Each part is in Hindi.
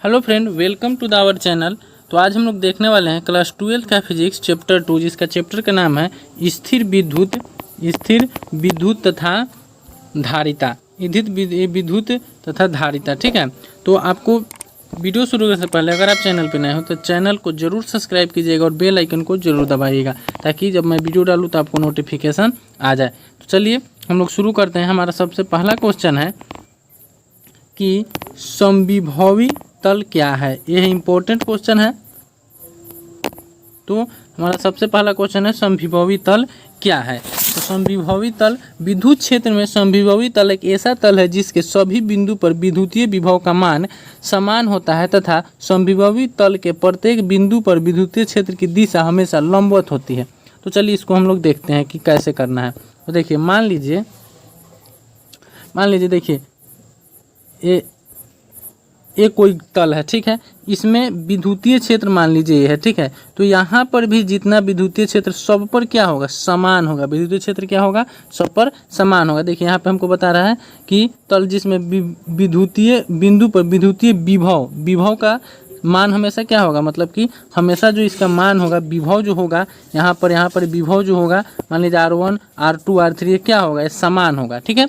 Hello friend, welcome to the our channel. तो आज हम लोग देखने वाले हैं क्लास 12 का फिजिक्स चैप्टर 2, जिसका चैप्टर का नाम है स्थिर विद्युत तथा धारिता। विद्युत तथा धारिता। ठीक है, तो आपको वीडियो शुरू करने से पहले अगर आप चैनल पर नए हो तो चैनल को जरूर सब्सक्राइब कीजिएगा और बेल आइकन को जरूर दबाइएगा, ताकि जब मैं वीडियो डालूँ तो आपको नोटिफिकेशन आ जाए। तो चलिए हम लोग शुरू करते हैं। हमारा सबसे पहला क्वेश्चन है कि समविभवी तल क्या है। यह इम्पोर्टेंट क्वेश्चन है। तो हमारा सबसे पहला क्वेश्चन है समविभवी तल क्या है। तो समविभवी तल, विद्युत क्षेत्र में समविभवी तल एक ऐसा तल है जिसके सभी बिंदु पर विद्युतीय विभव का मान समान होता है तथा समविभवी तल के प्रत्येक बिंदु पर विद्युतीय क्षेत्र की दिशा हमेशा लंबवत होती है। तो चलिए इसको हम लोग देखते हैं कि कैसे करना है। तो देखिए, मान लीजिए देखिए ये कोई तल है, ठीक है। इसमें विद्युतीय क्षेत्र मान लीजिए ये है, ठीक है। तो यहाँ पर भी जितना विद्युतीय क्षेत्र सब पर क्या होगा, समान होगा। विद्युतीय क्षेत्र क्या होगा, सब पर समान होगा। देखिए यहाँ पे हमको बता रहा है कि तल जिसमें विद्युतीय बिंदु पर विद्युतीय विभव का मान हमेशा क्या होगा, मतलब कि हमेशा जो इसका मान होगा, विभव जो होगा यहाँ पर विभव जो होगा, मान लीजिए R1 R2 R3 क्या होगा, ये समान होगा। ठीक है,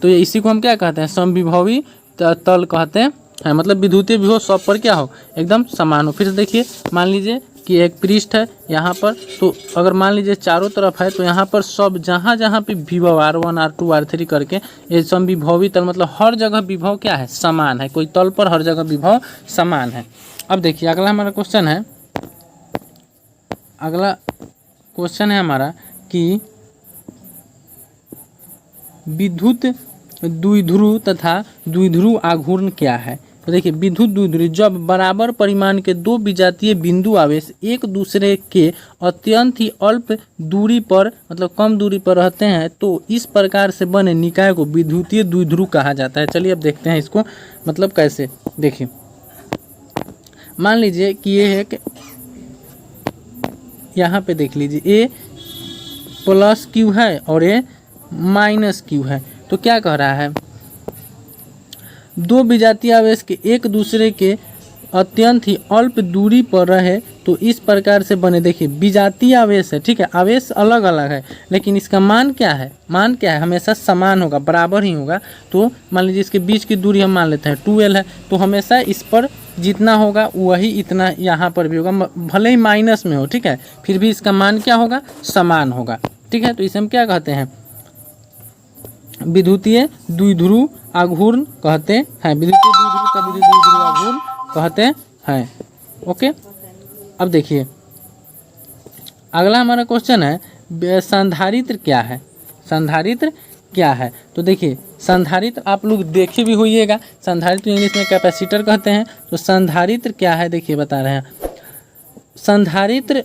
तो ये इसी को हम क्या कहते हैं, समविभवी तल कहते हैं। मतलब विद्युतीय विभव सब पर क्या हो, एकदम समान हो। फिर से देखिए, मान लीजिए कि एक पृष्ठ है यहाँ पर, तो अगर मान लीजिए चारों तरफ है तो यहाँ पर सब जहाँ पे विभव R1 R2 R3 करके ये समविभवी तल, मतलब हर जगह विभव क्या है, समान है। कोई तल पर हर जगह विभव समान है। अब देखिए अगला हमारा क्वेश्चन है, हमारा कि विद्युत द्विध्रुव तथा द्विध्रुव आघूर्ण क्या है। तो देखिए, विद्युत द्विध्रुव, जब बराबर परिमाण के दो विजातीय बिंदु आवेश एक दूसरे के अत्यंत ही अल्प दूरी पर, मतलब कम दूरी पर रहते हैं, तो इस प्रकार से बने निकाय को विद्युतीय द्विध्रुव कहा जाता है। चलिए अब देखते हैं इसको मतलब कैसे। देखिए, मान लीजिए कि ये एक, यहाँ पे देख लीजिए, ए प्लस क्यू है और ये माइनस क्यू है। तो क्या कह रहा है, दो विजातीय आवेश के एक दूसरे के अत्यंत ही अल्प दूरी पर रहे तो इस प्रकार से बने। देखिए, विजातीय आवेश है, ठीक है, आवेश अलग अलग है, लेकिन इसका मान क्या है, हमेशा समान होगा, बराबर ही होगा। तो मान लीजिए इसके बीच की दूरी हम मान लेते हैं 2L है, तो हमेशा इस पर जितना होगा वही इतना यहाँ पर भी होगा, भले ही माइनस में हो, ठीक है, फिर भी इसका मान क्या होगा, समान होगा। ठीक है, तो इसे हम क्या कहते हैं, विद्युतीय द्विध्रुव आघूर्ण कहते हैं। विद्युतीय द्विध्रुव का विद्युतीय द्विध्रुव आघूर्ण कहते हैं। ओके, अब देखिए अगला हमारा क्वेश्चन है संधारित्र क्या है। तो देखिए, संधारित्र आप लोग देखे भी होइएगा, संधारित्र इंग्लिश में कैपेसिटर कहते हैं। तो संधारित्र क्या है, देखिए बता रहे हैं। संधारित्र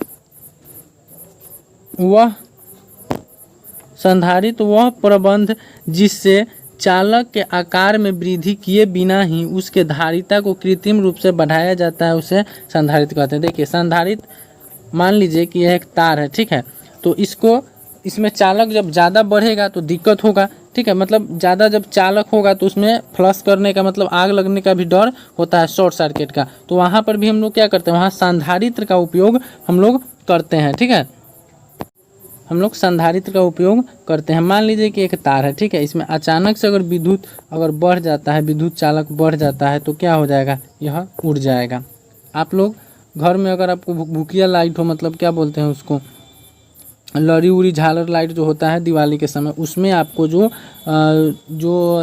वह प्रबंध जिससे चालक के आकार में वृद्धि किए बिना ही उसके धारिता को कृत्रिम रूप से बढ़ाया जाता है, उसे संधारित्र कहते हैं। देखिए, संधारित्र मान लीजिए कि यह एक तार है, ठीक है, तो इसमें चालक जब ज़्यादा बढ़ेगा तो दिक्कत होगा, ठीक है, मतलब ज़्यादा जब चालक होगा तो उसमें फ्लश करने का, मतलब आग लगने का भी डर होता है, शॉर्ट सर्किट का। तो वहाँ पर भी हम लोग क्या करते हैं, वहाँ संधारित्र का उपयोग हम लोग करते हैं। ठीक है, हम लोग संधारित्र का उपयोग करते हैं। मान लीजिए कि एक तार है, ठीक है, इसमें अचानक से अगर विद्युत बढ़ जाता है, विद्युत चालक बढ़ जाता है, तो क्या हो जाएगा, यह उड़ जाएगा। आप लोग घर में अगर आपको भुकिया लाइट हो, मतलब क्या बोलते हैं उसको, लड़ी उड़ी झालर लाइट जो होता है दिवाली के समय, उसमें आपको जो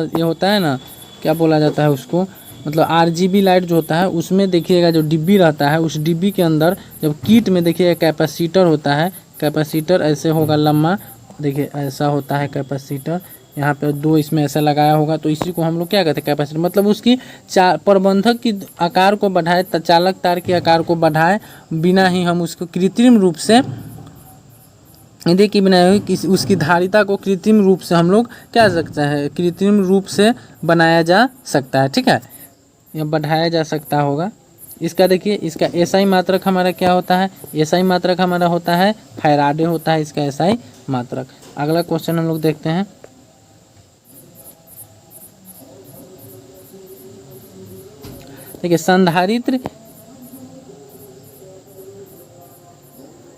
ये होता है ना, क्या बोला जाता है उसको, मतलब RGB लाइट जो होता है, उसमें देखिएगा जो डिब्बी रहता है, उस डिब्बी के अंदर जब किट में देखिएगा कैपेसिटर होता है। कैपेसिटर ऐसे होगा लम्बा, देखिए ऐसा होता है कैपेसिटर, यहाँ पे दो इसमें ऐसा लगाया होगा, तो इसी को हम लोग क्या कहते हैं, कैपेसिटर। मतलब उसकी प्रबंधक की आकार को बढ़ाए, चालक तार के आकार को बढ़ाए बिना ही हम उसको कृत्रिम रूप से, देखिए बनाए हुए कि उसकी धारिता को कृत्रिम रूप से हम लोग क्या सकते हैं, कृत्रिम रूप से बनाया जा सकता है। ठीक है, या बढ़ाया जा सकता होगा। इसका देखिए, इसका SI मात्रक हमारा क्या होता है, SI मात्रक हमारा होता है फैराडे होता है इसका SI मात्रक। अगला क्वेश्चन हम लोग देखते हैं। देखिए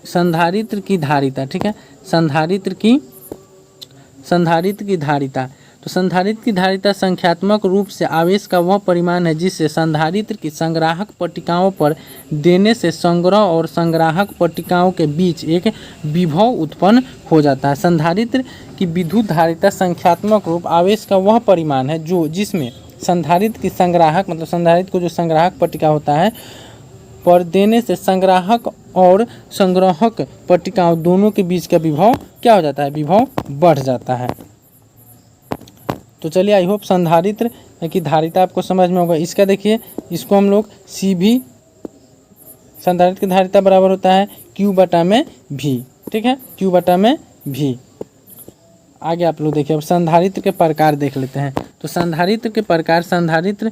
संधारित्र की धारिता, ठीक है, संधारित्र की धारिता। तो संधारित्र की धारिता संख्यात्मक रूप से आवेश का वह परिमाण है जिससे संधारित्र की संग्राहक पट्टिकाओं पर देने से संग्रह और संग्राहक पट्टिकाओं के बीच एक विभव उत्पन्न हो जाता है। संधारित्र की विद्युत धारिता संख्यात्मक रूप आवेश का वह परिमाण है जो जिसमें संधारित्र की संग्राहक मतलब संधारित्र को जो संग्राहक पट्टिका होता है पर देने से संग्राहक और संग्राहक पट्टिकाओं दोनों के बीच का विभव क्या हो जाता है, विभव बढ़ जाता है। तो चलिए आई होप संधारित्र की धारिता आपको समझ में होगा। इसका देखिए, इसको हम लोग सी भी, संधारित्र की धारिता बराबर होता है Q बटा में V, ठीक है, Q बटा में V। आगे आप लोग देखिए, अब संधारित्र के प्रकार देख लेते हैं। तो संधारित्र के प्रकार, संधारित्र,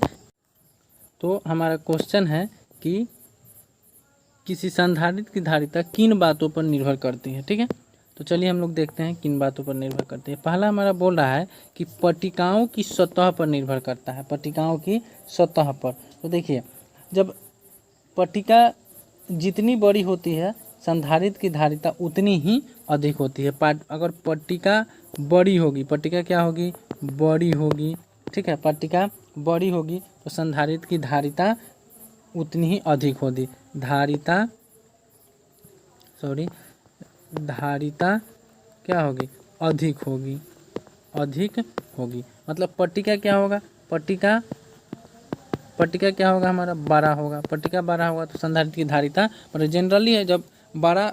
तो हमारा क्वेश्चन है कि किसी संधारित्र की धारिता किन बातों पर निर्भर करती है, ठीक है। तो चलिए हम लोग देखते हैं किन बातों पर निर्भर करती है। पहला हमारा बोल रहा है कि पट्टिकाओं की सतह पर निर्भर करता है, पट्टिकाओं की सतह पर। तो देखिए, जब पट्टिका जितनी बड़ी होती है संधारित्र की धारिता उतनी ही अधिक होती है। अगर पट्टिका बड़ी होगी, पट्टिका क्या होगी, बड़ी होगी, ठीक है, पट्टिका बड़ी होगी तो संधारित्र की धारिता उतनी ही अधिक होगी। धारिता क्या होगी, अधिक होगी, अधिक होगी। मतलब पट्टिका क्या होगा, पट्टिका क्या होगा, हमारा बड़ा होगा। पट्टिका बड़ा होगा तो संधारित्र की धारिता, मतलब जनरली है जब बड़ा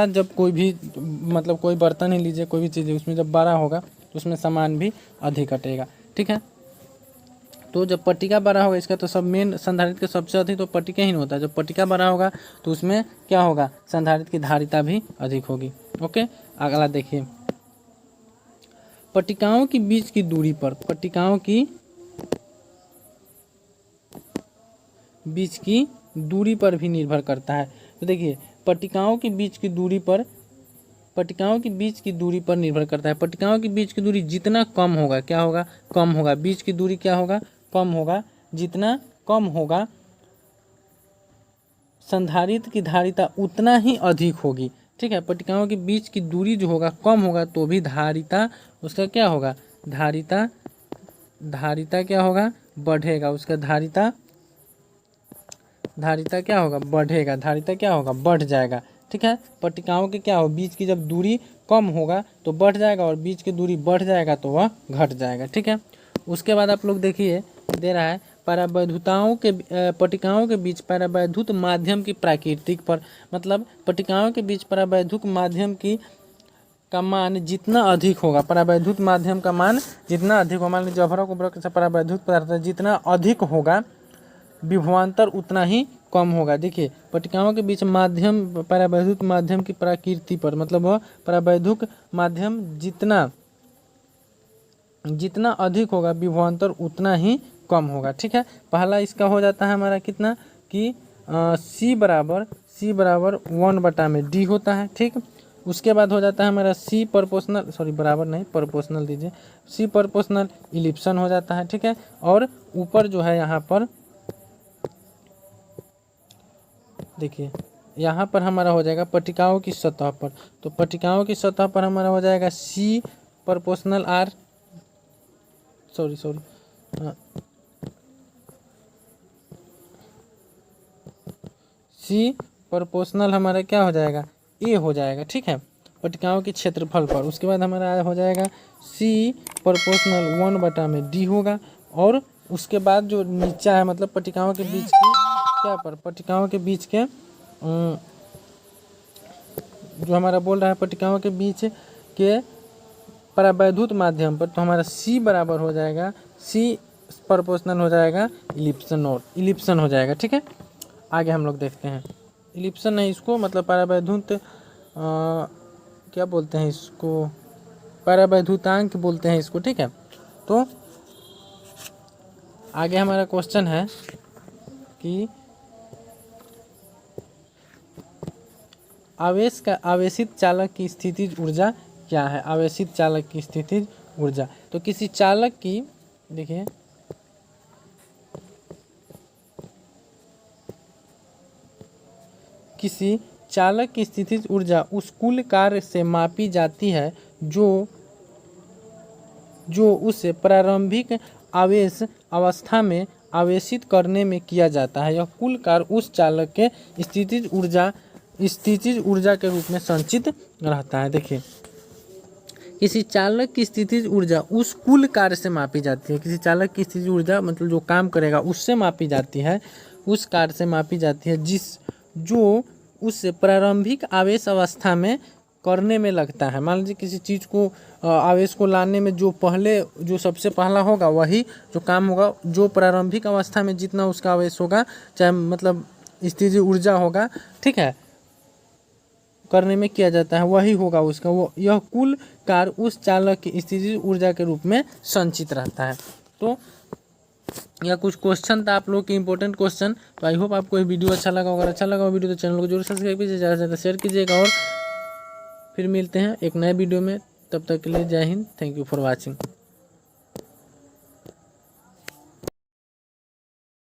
जब कोई भी मतलब कोई बर्तन ही लीजिए, कोई भी चीज़ है उसमें जब बड़ा होगा तो उसमें सामान भी अधिक हटेगा, ठीक है। तो जब पट्टिका बड़ा होगा, इसका तो सब मेन संधारित्र के सबसे अधिक तो पट्टिका ही नहीं होता है। जब पट्टिका बड़ा होगा तो उसमें क्या होगा, संधारित्र की धारिता भी अधिक होगी। ओके, अगला देखिए, पट्टिकाओं की बीच की दूरी पर, पट्टिकाओं की बीच की दूरी पर भी निर्भर करता है। तो देखिए, पट्टिकाओं की बीच की दूरी पर निर्भर करता है। पट्टिकाओं की बीच की दूरी जितना कम होगा, क्या होगा, कम होगा। बीच की दूरी क्या होगा, कम होगा। जितना कम होगा संधारित्र की धारिता उतना ही अधिक होगी, ठीक है। पट्टिकाओं के बीच की दूरी जो होगा कम होगा तो भी धारिता उसका क्या होगा, धारिता क्या होगा, बढ़ेगा। उसका धारिता क्या होगा, बढ़ेगा। धारिता क्या होगा, बढ़ जाएगा, ठीक है। पट्टिकाओं के क्या हो, बीच की जब दूरी कम होगा तो बढ़ जाएगा और बीच की दूरी बढ़ जाएगा तो वह घट जाएगा, ठीक है। उसके बाद आप लोग देखिए, दे रहा है पट्टिकाओं के बीच परावैद्युत माध्यम की प्राकृतिक पर, मतलब पट्टिकाओं के बीच परावैद्युत माध्यम का मान जितना अधिक होगा, परावैद्युत माध्यम का मान जितना अधिक होगा, मान लीजिए अभ्रक उभ्रक से परावैद्युत पदार्थ जितना अधिक होगा विभवांतर उतना ही कम होगा। देखिए, पट्टिकाओं के बीच माध्यम, परावैद्युत माध्यम की प्रकृति पर, मतलब वह परावैद्युत माध्यम जितना अधिक होगा विभवांतर उतना ही कम होगा, ठीक है। पहला इसका हो जाता है हमारा कितना कि C बराबर 1 बटा में D होता है, ठीक। उसके बाद हो जाता है हमारा C प्रोपोर्शनल इलिप्सन हो जाता है, ठीक है। और ऊपर जो है यहाँ पर देखिए, यहाँ पर हमारा हो जाएगा पट्टिकाओं की सतह पर। तो पट्टिकाओं की सतह पर हमारा हो जाएगा C proportional R, C proportional हमारा क्या हो जाएगा, A हो जाएगा, ठीक है, पट्टिकाओं के क्षेत्रफल पर। उसके बाद हमारा हो जाएगा C प्रोपोर्शनल 1 बटा में D होगा। और उसके बाद जो नीचा है, मतलब पट्टिकाओं के बीच की क्या पर, पट्टिकाओं के बीच के जो हमारा बोल रहा है पट्टिकाओं के बीच के परावैद्युत माध्यम पर, तो हमारा C बराबर हो जाएगा, C प्रोपोर्शनल हो जाएगा इलिप्सन हो जाएगा, ठीक है। आगे हम लोग देखते हैं, इलिप्सन है इसको, मतलब परावैद्युत क्या बोलते हैं इसको, परावैद्युतांक बोलते हैं इसको, ठीक है। तो आगे हमारा क्वेश्चन है कि आवेशित चालक की स्थितिज ऊर्जा क्या है, आवेशित चालक की स्थितिज ऊर्जा। तो किसी चालक की, देखिए किसी चालक की स्थितिज ऊर्जा उस कुल कार्य से मापी जाती है जो उसे प्रारंभिक आवेश अवस्था में आवेशित करने में किया जाता है। यह कुल कार्य उस चालक के स्थितिज ऊर्जा के रूप में संचित रहता है। देखिए, किसी चालक की स्थितिज ऊर्जा उस कुल कार्य से मापी जाती है। किसी चालक की स्थितिज ऊर्जा मतलब जो काम करेगा उससे मापी जाती है, उस कार्य से मापी जाती है जो उस प्रारंभिक आवेश अवस्था में करने में लगता है। मान लीजिए किसी चीज़ को आवेश को लाने में जो सबसे पहला होगा वही जो काम होगा, जो प्रारंभिक अवस्था में जितना उसका आवेश होगा, चाहे मतलब स्थितिज ऊर्जा होगा, ठीक है, करने में किया जाता है, वही होगा उसका। यह कुल कार्य उस चालक की स्थितिज ऊर्जा के रूप में संचित रहता है। तो यह कुछ क्वेश्चन था आप लोग के इंपॉर्टेंट क्वेश्चन। तो आई होप आपको ये वीडियो अच्छा लगा। अगर अच्छा लगा वीडियो तो चैनल को जरूर सब्सक्राइब कीजिए, ज़्यादा से ज़्यादा शेयर कीजिएगा। और फिर मिलते हैं एक नए वीडियो में, तब तक के लिए जय Hind. Thank you for watching.